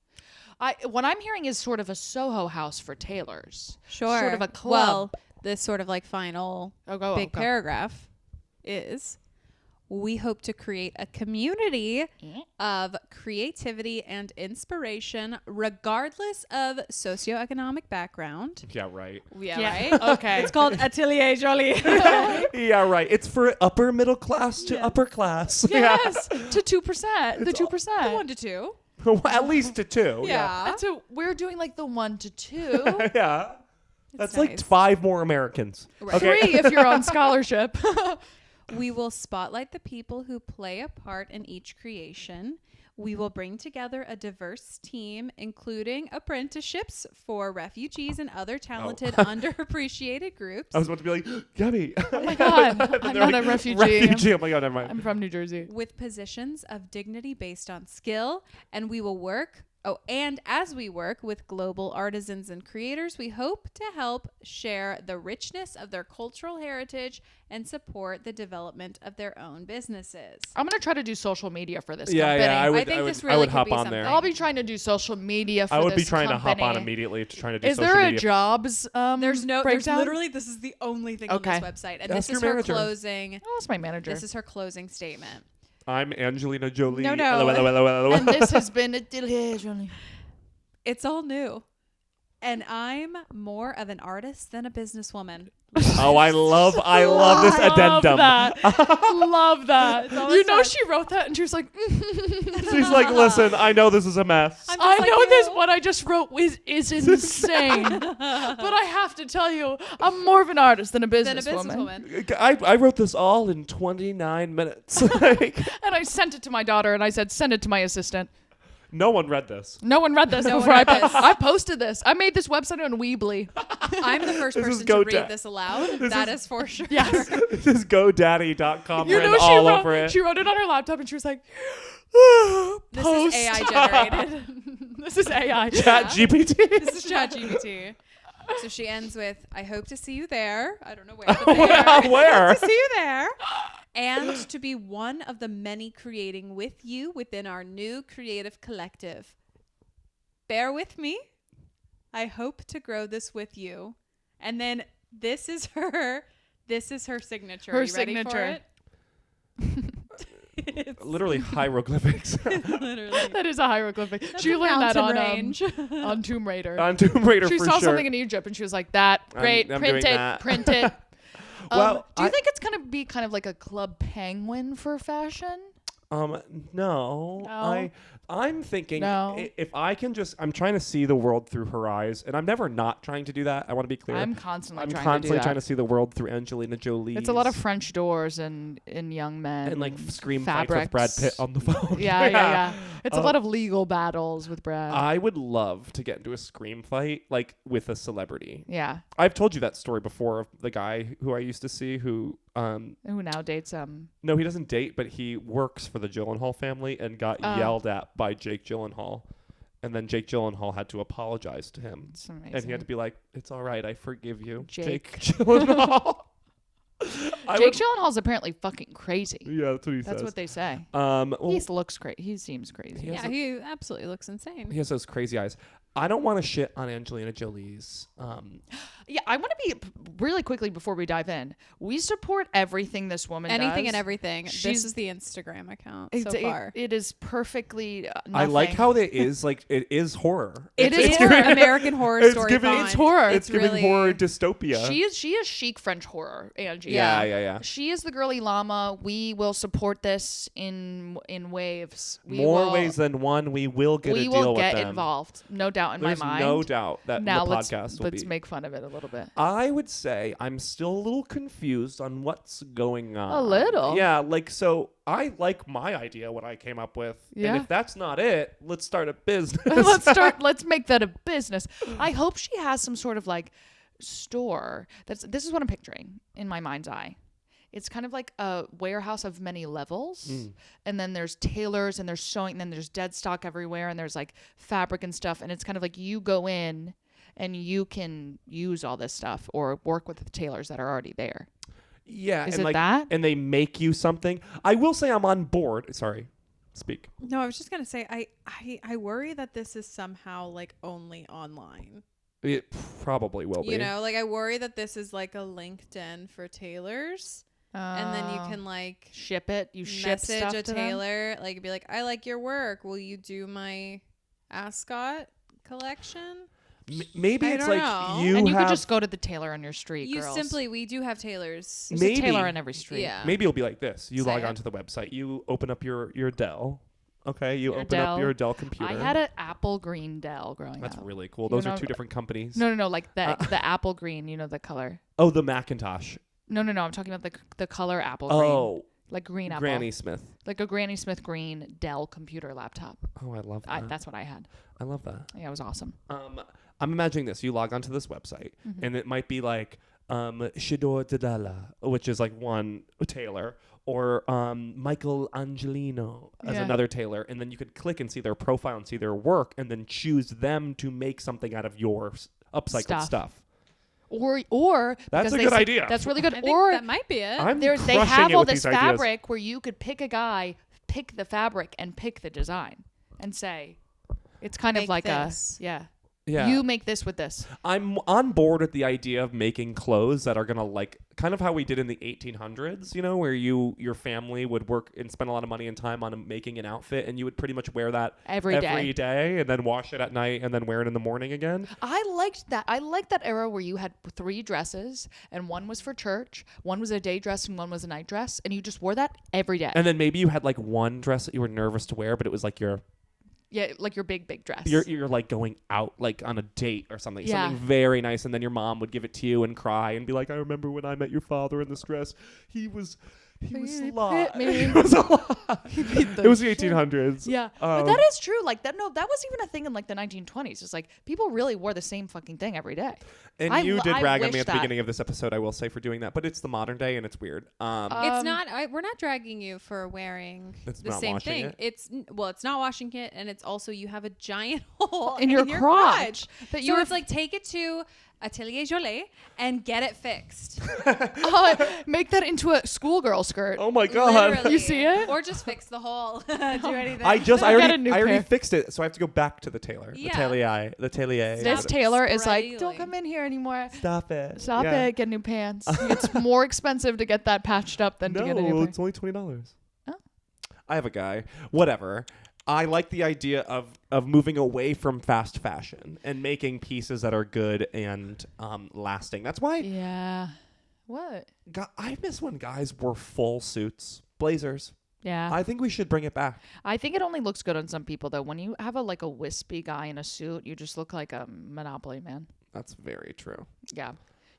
What I'm hearing is sort of a Soho house for tailors. Sure. Sort of a club. Well, this sort of like final big paragraph is, we hope to create a community of creativity and inspiration regardless of socioeconomic background. Yeah, right. Yeah, right? Okay. It's called Atelier Jolie. Yeah, right. It's for upper middle class to upper class. Yes, to 2%. The 2%. 1 to 2. At least to 2. Yeah. And so we're doing like the 1 to 2. Yeah. That's nice. like 5 more Americans. Right. Okay. 3 if you're on scholarship. We will spotlight the people who play a part in each creation. We will bring together a diverse team, including apprenticeships for refugees and other talented, underappreciated groups. I was about to be like, Gabby. Oh my God. I'm not a refugee. Oh my God, never mind. I'm from New Jersey. With positions of dignity based on skill, and we will work. Oh, and as we work with global artisans and creators, we hope to help share the richness of their cultural heritage and support the development of their own businesses. I'm going to try to do social media for this Yeah, company. yeah, I would really could hop be on there. something. I'll be trying to do social media for this I would be trying to hop on company. immediately to trying to do Is social there media. a jobs There's breakdown? literally, this is the only thing on this website. And Ask this is your her manager. closing. Oh, that's my manager. This is her closing statement. I'm Angelina Jolie. No. And this has been a delicious. It's all new. And I'm more of an artist than a businesswoman. Oh, I love this addendum. Love that. You know, sad. she wrote that and she was like, She's like, listen, I know this is a mess. I'm I just like know you. this, what I just wrote is insane. But I have to tell you, I'm more of an artist than a businesswoman. I wrote this all in 29 minutes. Like, And I sent it to my daughter and I said, send it to my assistant. no one read this. No one read this No before one read this. I posted this. I made this website on Weebly. I'm the first This is person to GoDaddy. read this aloud. That is for sure. Yes. This is GoDaddy.com You written know, all over it. she wrote it on her laptop and she was like, This post. is AI generated. This is AI. Chat GPT. This is ChatGPT. So she ends with, I hope to see you there. I don't know where, but there. Where? I hope to see you there. And to be one of the many creating with you within our new creative collective. Bear with me. I hope to grow this with you. And then this is her signature. Her Are you ready signature. for it? It's Literally hieroglyphics. literally. That is a hieroglyphic. That's She a learned that mountain on range. on Tomb Raider. On Tomb Raider She for saw sure. something in Egypt and she was like, that, great, I'm print doing it, that. print it. Well, do you think it's going to be kind of like a Club Penguin for fashion? No. No? I'm thinking No. if I can just, I'm trying to see the world through her eyes, and I'm never not trying to do that. I want to be clear. I'm constantly I'm trying constantly to do that. trying to see the world through Angelina Jolie. It's a lot of French doors and young men. and like scream fabrics. fights with Brad Pitt on the phone. Yeah. It's a lot of legal battles with Brad. I would love to get into a scream fight like with a celebrity. yeah. I've told you that story before of the guy who I used to see who Who now dates no, he doesn't date, but he works for the Gyllenhaal family and got yelled at by Jake Gyllenhaal. And then Jake Gyllenhaal had to apologize to him. It's amazing. And he had to be like, it's all right, I forgive you. Jake. Gyllenhaal. Jake Gyllenhaal's apparently fucking crazy. Yeah, that's what he That's says. what they say. Well, He looks crazy. He seems crazy. Yeah, he absolutely looks insane. he has those crazy eyes. I don't want to shit on Angelina Jolie's. Yeah, I want to be really quickly before we dive in. We support everything this woman Anything does. and everything. This She's- is the Instagram account It's- so far. It is perfectly. I like nothing. how it is like it is horror. It It's is horror, giving- American Horror it's Story. giving- font. It's horror. It's giving really- horror dystopia. She is chic French horror, Angie. Yeah. She is the girly llama. We will support this in waves. More ways than one. We will get a we deal will with get them. involved. No doubt in There's my mind. no doubt that Now the let's podcast will be. make fun of it a little bit. I would say I'm still a little confused on what's going on. A little? Yeah, like so I like my idea what I came up with. Yeah. And if that's not it, let's start a business. Let's make that a business. I hope she has some sort of like store. This is what I'm picturing in my mind's eye. It's kind of like a warehouse of many levels. And then there's tailors and there's sewing, and then there's dead stock everywhere, and there's like fabric and stuff. And it's kind of like you go in and you can use all this stuff or work with the tailors that are already there. Yeah. Is and it like, that? And they make you something. I will say I'm on board. Sorry. Speak. No, I was just gonna say I worry that this is somehow like only online. It probably will be. You know, like I worry that this is like a LinkedIn for tailors, and then you can like ship it. You ship message stuff a to them? tailor, like be like, I like your work. Will you do my ascot collection? Maybe I it's don't like know. you And you have could just go to the tailor on your street, You girls. we do have tailors. There's Maybe. a tailor on every street. Yeah. Maybe it'll be like this. You Say log it. onto the website. You open up your Dell. Okay. You Your open up Dell. your Dell computer. I had an apple green Dell growing That's up. really cool. You Those are know- two different companies. No, like the apple green, you know, the color. Oh, the Macintosh. No, I'm talking about the color apple green. Oh, like green apple. Granny Smith. Like a Granny Smith green Dell computer laptop. Oh, I love that. That's what I had. I love that. Yeah, it was awesome. I'm imagining this. You log onto this website, and it might be like Shidor Dadala, which is like one tailor, or Michael Angelino as another tailor, and then you could click and see their profile and see their work, and then choose them to make something out of your upcycled stuff. Or that's a good idea. That's really good. I think that might be it. They have all this fabric where you could pick a guy, pick the fabric, and pick the design, and say, it's kind of like this. Yeah. You make this with this. I'm on board with the idea of making clothes that are going to like kind of how we did in the 1800s, you know, where your family would work and spend a lot of money and time on making an outfit, and you would pretty much wear that every day and then wash it at night and then wear it in the morning again. I liked that. I liked that era where you had 3 dresses and one was for church, one was a day dress and one was a night dress, and you just wore that every day. And then maybe you had like one dress that you were nervous to wear, but it was like your like your big dress. You're like going out like on a date or something. Yeah. Something very nice, and then your mom would give it to you and cry and be like, I remember when I met your father in this dress. He was a lot. He was a lot. It was the 1800s. Yeah. But that is true. Like that was even a thing in like the 1920s. It's like people really wore the same fucking thing every day. And you did rag on me at the beginning of this episode, I will say, for doing that. But it's the modern day and it's weird. It's not. We're not dragging you for wearing the same thing. It's not washing it, and it's also you have a giant hole in your crotch. So it's like take it to Atelier Jolie and get it fixed. Make that into a schoolgirl skirt. Oh my god! Literally. You see it? Or just fix the hole. Do anything. I already fixed it, so I have to go back to the tailor. Yeah. The tailor. This tailor is like, don't come in here anymore. Stop it. Get new pants. It's more expensive to get that patched up than to get a new pants. It's only $20. Oh. I have a guy. Whatever. I like the idea of moving away from fast fashion and making pieces that are good and lasting. That's why. Yeah. What? I miss when guys wore full suits, blazers. Yeah. I think we should bring it back. I think it only looks good on some people, though. When you have a wispy guy in a suit, you just look like a Monopoly man. That's very true. Yeah.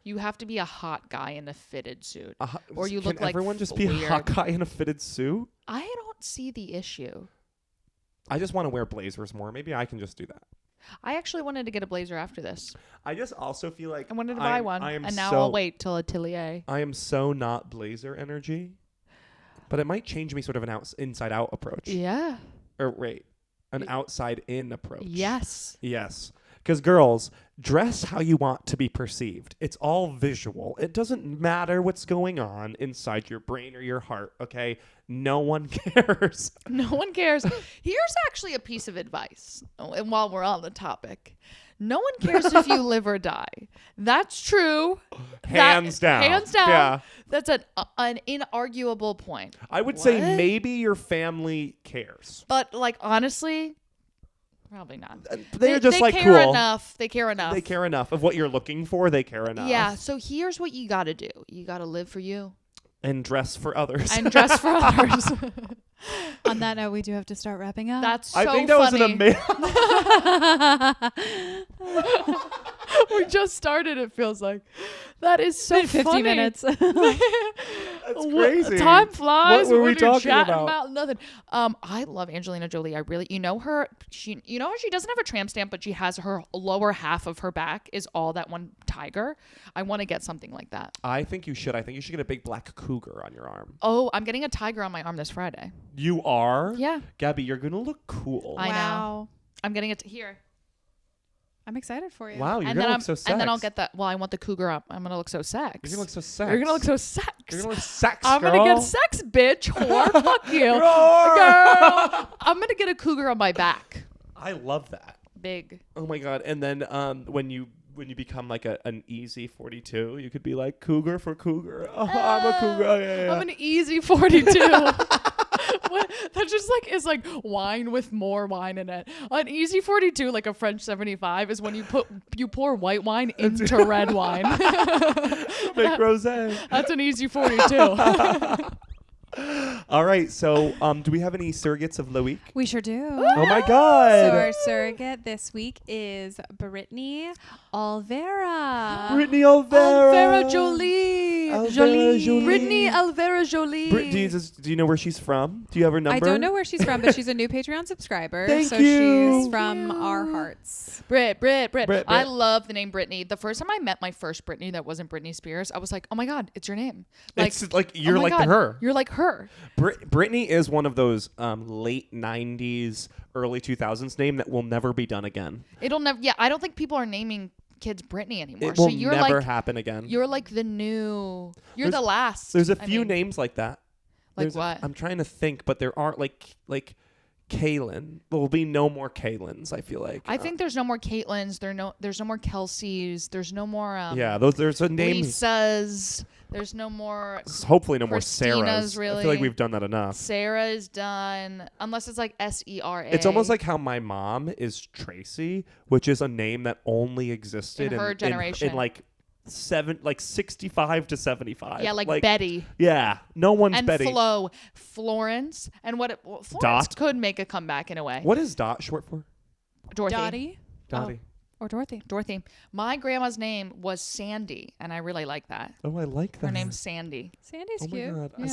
You have to be a hot guy in a fitted suit. Or you look like everyone just be a hot guy in a fitted suit? I don't see the issue. I just want to wear blazers more. Maybe I can just do that. I actually wanted to get a blazer after this. I just also feel like I wanted to buy one, and now I'll wait till Atelier. I am so not blazer energy, but it might change me sort of an inside out approach. Yeah. Or wait, an outside in approach. Yes. Yes. Because girls, dress how you want to be perceived. It's all visual. It doesn't matter what's going on inside your brain or your heart, okay? No one cares. No one cares. Here's actually a piece of advice. And while we're on the topic, no one cares if you live or die. That's true. Hands down. Hands down. Yeah. That's an inarguable point. I would say maybe your family cares. But like honestly, probably not. They're just like care cool. Enough. They care enough. They care enough of what you're looking for. They care enough. Yeah. So here's what you got to do. You got to live for you. And dress for others. And dress for others. On that note, we do have to start wrapping up. That's so I think that funny. was an amazing. We just started, it feels like. That is so 50 funny. minutes. That's crazy. Time flies. What were we talking about? Nothing. I love Angelina Jolie. I really, you know her. She doesn't have a tramp stamp, but she has her lower half of her back is all that one tiger. I want to get something like that. I think you should. I think you should get a big black cougar on your arm. Oh, I'm getting a tiger on my arm this Friday. You are? Yeah. Gabby, you're gonna look cool. I know. I'm getting it here. I'm excited for you. Wow, you're going to look so sex. And then I'll get that. Well, I want the cougar up. I'm going to look so sex. You're going to look so sex. You're going to look so sex. You're going to look sex, I'm girl. going to get sex, bitch. Whore. Fuck you. Girl. I'm going to get a cougar on my back. I love that. Big. Oh, my God. And then when you become like an easy 42, you could be like cougar for cougar. Oh, I'm a cougar. Oh, yeah. I'm an easy 42. What? That just like is like wine with more wine in it. An easy 42, like a French 75, is when you pour white wine into red wine. Make rosé. That's an easy 42. All right. So, do we have any surrogates of the week? We sure do. Oh my God. So our surrogate this week is Brittany Olvera. Brittany Olvera. Olvera Jolie. Jolie. Brittany Alvera Jolie. Do you know where she's from? Do you have her number? I don't know where she's from, but she's a new Patreon subscriber. Thank so you. she's from our hearts. Brit. Brit. I love the name Brittany. The first time I met my first Brittany that wasn't Britney Spears, I was like, oh my God, it's your name. It's like you're oh my like God, her. You're like her. Britney is one of those late 90s, early 2000s name that will never be done again. It'll never. Yeah, I don't think people are naming kids Brittany anymore. It will you're never like, happen again. You're like the new. You're the last. There's a few names like that. Like what? I'm trying to think, but there aren't like Kaylin. There will be no more Kaylins, I feel like. I think there's no more Caitlins. There's no more Kelseys. There's no more. There's a name. Lisas. There's no more. Hopefully, no Christina's, more Sarahs. really. I feel like we've done that enough. Sarah is done, unless it's like Sera. It's almost like how my mom is Tracy, which is a name that only existed in her generation. in like 65 to 75. Yeah, like Betty. Yeah, no one's and Betty. Flo, Florence, and Florence Dot could make a comeback in a way. What is Dot short for? Dorothy. Dottie. Or Dorothy. My grandma's name was Sandy, and I really like that. Oh, I like that. Her name's Sandy. Sandy's Oh cute. my God. Yeah.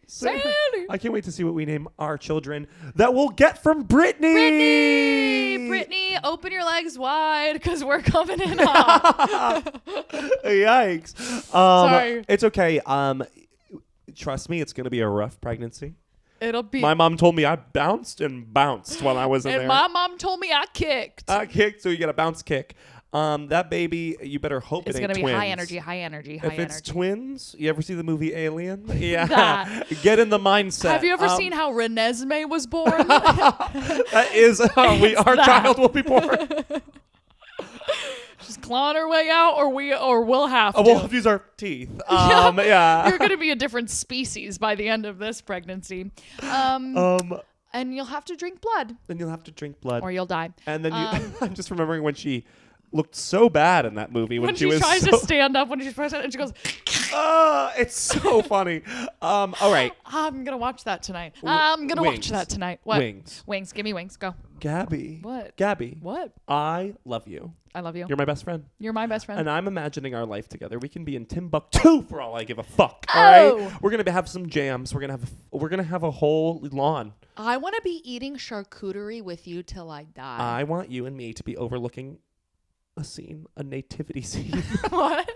Sandy. I can't wait to see what we name our children that we'll get from Brittany. Brittany, open your legs wide because we're coming in hot. Yikes. Sorry. It's okay. Trust me, it's going to be a rough pregnancy. It'll be. My mom told me I bounced and bounced while I was in and there. my mom told me I kicked. I kicked, so you get a bounce kick. That baby, you better hope it's it ain't gonna be twins. high energy. If it's twins, you ever see the movie Alien? Yeah. That. Get in the mindset. Have you ever seen how Renesmee was born? That is how our child will be born. Just clawing our way out, or we'll have to. We'll have to use our teeth. Yeah. You're going to be a different species by the end of this pregnancy. And you'll have to drink blood. Then you'll have to drink blood. Or you'll die. And then I'm just remembering when she looked so bad in that movie. When she was tries to stand up when she's pregnant and she goes... it's so funny. All right. I'm going to watch that tonight. What? Wings. Give me wings. Go. Gabby. What? Gabby. What? I love you. I love you. You're my best friend. You're my best friend. And I'm imagining our life together. We can be in Timbuktu for all I give a fuck. All right. We're gonna have some jams. We're gonna have a whole lawn. I want to be eating charcuterie with you till I die. I want you and me to be overlooking a nativity scene. What?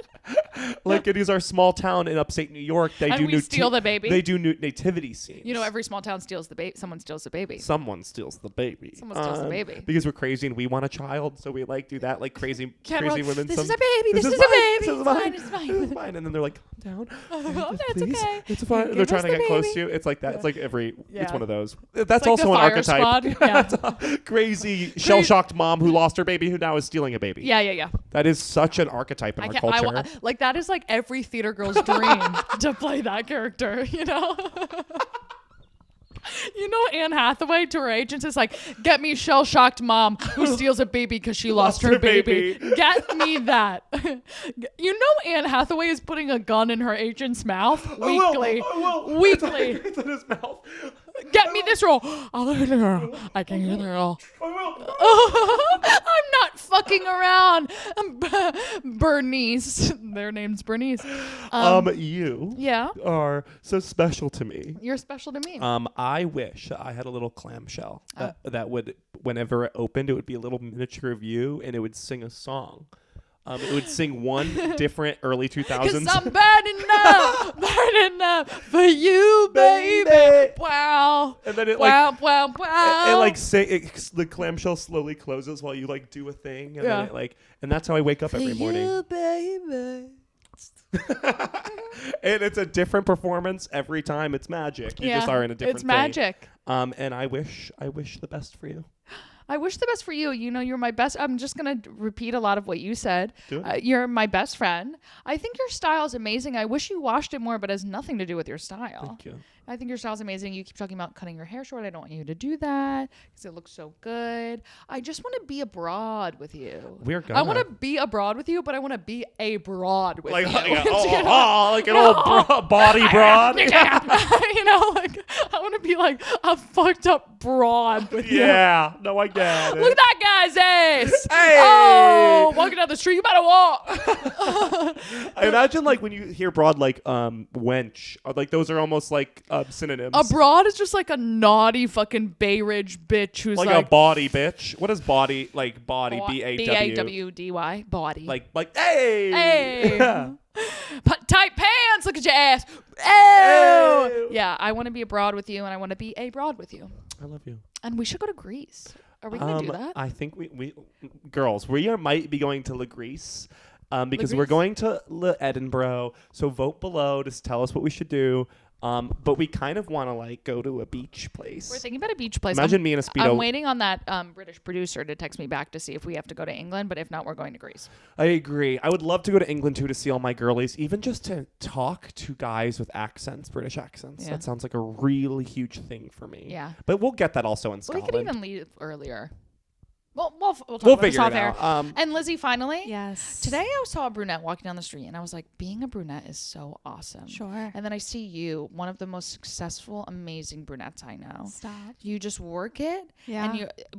Like it is our small town in upstate New York. We steal the baby. They do nativity scenes. You know, every small town steals the baby. Someone steals the baby. Someone steals the baby. Because we're crazy and we want a child, so we do that like crazy women. This is a baby. This is a baby. It's fine. And then they're like, calm down. That's okay. It's fine. And they're trying to get close to you. It's like that. It's like it's one of those. That's like also an archetype. Yeah. That's a crazy shell-shocked mom who lost her baby who now is stealing a baby. Yeah. That is such an archetype in our culture. Like that is like every theater girl's dream to play that character, you know? You know, Anne Hathaway to her agents is like, get me shell-shocked mom who steals a baby because she lost her baby. Get me that. You know Anne Hathaway is putting a gun in her agent's mouth weekly. I will. Weekly. It's in his mouth. Get me this roll. I'll hear the girl. I can hear the girl. I will. I'm not fucking around. Bernice. Their name's Bernice. You Yeah. are so special to me. You're special to me. I wish I had a little clamshell that would, whenever it opened, it would be a little miniature of you, and it would sing a song. It would sing one different early 2000s. 'Cause I'm bad enough for you, baby. Wow. And then it wow. It like the clamshell slowly closes while you like do a thing, and then it like, and that's how I wake up every morning. You, baby. And it's a different performance every time. It's magic. You just are in a different It's magic. And I wish the best for you. I wish the best for you. You know, you're my best. I'm just going to repeat a lot of what you said. You're my best friend. I think your style is amazing. I wish you washed it more, but it has nothing to do with your style. Thank you. I think your style is amazing. You keep talking about cutting your hair short. I don't want you to do that because it looks so good. I just want to be abroad with you. I want to be abroad with you, but I want to be a broad with you. Like an old body broad. You know, like I want to be like a fucked up broad with you. Yeah. No, I get it. Look at that guy's ass. Hey. Oh, walking down the street, you better walk. I imagine like when you hear broad like wench, or, like those are almost like synonyms. A broad is just like a naughty fucking Bay Ridge bitch who's like a body bitch. What is body like body? B-A-W-D-Y body. Like hey. Hey. Tight pants. Look at your ass. Ew. Yeah, I want to be a broad with you, and I want to be a broad with you. I love you. And we should go to Greece. Are we gonna do that? I think we girls, might be going to Greece. Because Le we're Greece? going to Edinburgh, so vote below to tell us what we should do. But we kind of want to like go to a beach place. We're thinking about a beach place. Imagine me in a Speedo. I'm waiting on that British producer to text me back to see if we have to go to England, but if not, we're going to Greece. I agree. I would love to go to England too to see all my girlies, even just to talk to guys with accents, British accents. Yeah. That sounds like a really huge thing for me. Yeah. But we'll get that also in We Scotland. could even leave earlier. We'll talk We'll about figure this it off out. air. And Lizzie, finally, Yes. today I saw a brunette walking down the street, and I was like, being a brunette is so awesome. Sure. And then I see you, one of the most successful, amazing brunettes I know. Stop. You just work it. Yeah.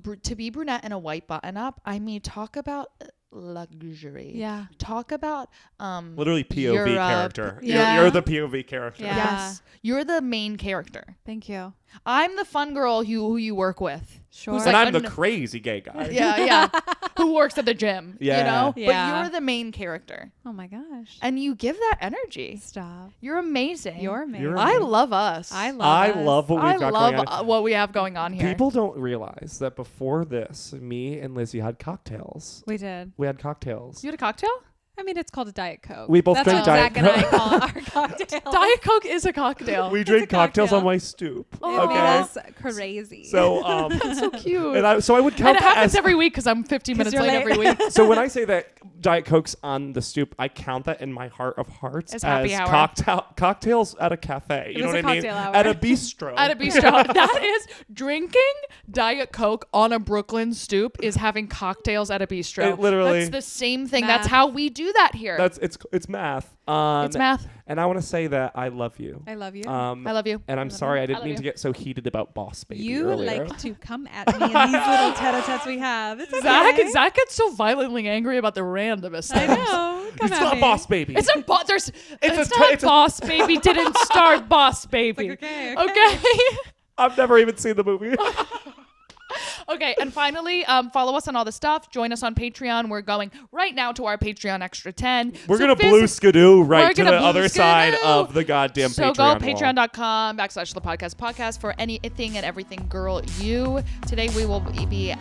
And to be brunette in a white button up, I mean, talk about luxury. Yeah. Talk about Literally POV Europe. character. Yeah. You're the POV character. Yeah. Yes. You're the main character. Thank you. I'm the fun girl who you work with. Sure. Who's And like I'm the crazy gay guy. Yeah. Who works at the gym. Yeah. You know? Yeah. But you're the main character. Oh my gosh. And you give that energy. Stop. You're amazing. You're amazing. You're I love us. I love I us. love what I we've got going on. love what we have going on here. People don't realize that before this, me and Lizzie had cocktails. We did. We had cocktails. You had a cocktail? I mean, it's called a Diet Coke. We both That's drink what Diet Zach and I Coke. call our cocktail. Diet Coke is a cocktail. We drink a cocktails cocktail. on my stoop. Oh. It Okay. made us crazy. So That's so cute. and I would count And it that happens as every week because I'm 15 minutes you're late late. every week. so when I say that Diet Coke's on the stoop, I count that in my heart of hearts As happy hour. cocktails at a cafe. You It know was what a I mean? cocktail hour. At a bistro. At a bistro. That is drinking Diet Coke on a Brooklyn stoop is having cocktails at a bistro. It literally- That's the same thing. Math. That's how we do that here. It's math. It's math. And I want to say that I love you. I love you. I love you. And I'm sorry I didn't love mean you. to get so heated about Boss Baby You earlier. like to come at me in these little tete-a-tetes we have. It's okay. Zach gets so violently angry about the randomest I things. know. Come It's at not me. Boss Baby. It's It's not a- Boss Baby didn't start Boss Baby. Like, okay. Okay. I've never even seen the movie. Okay, and finally, follow us on all the stuff. Join us on Patreon. We're going right now to our Patreon Extra 10. We're So going to blue skidoo We're right to gonna the blue other side skidoo. of the goddamn So Patreon go wall. patreon.com/the podcast for anything and everything girl you. Today we will be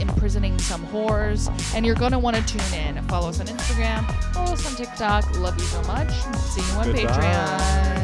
imprisoning some whores, and you're going to want to tune in. Follow us on Instagram. Follow us on TikTok. Love you so much. See you on Goodbye. Patreon.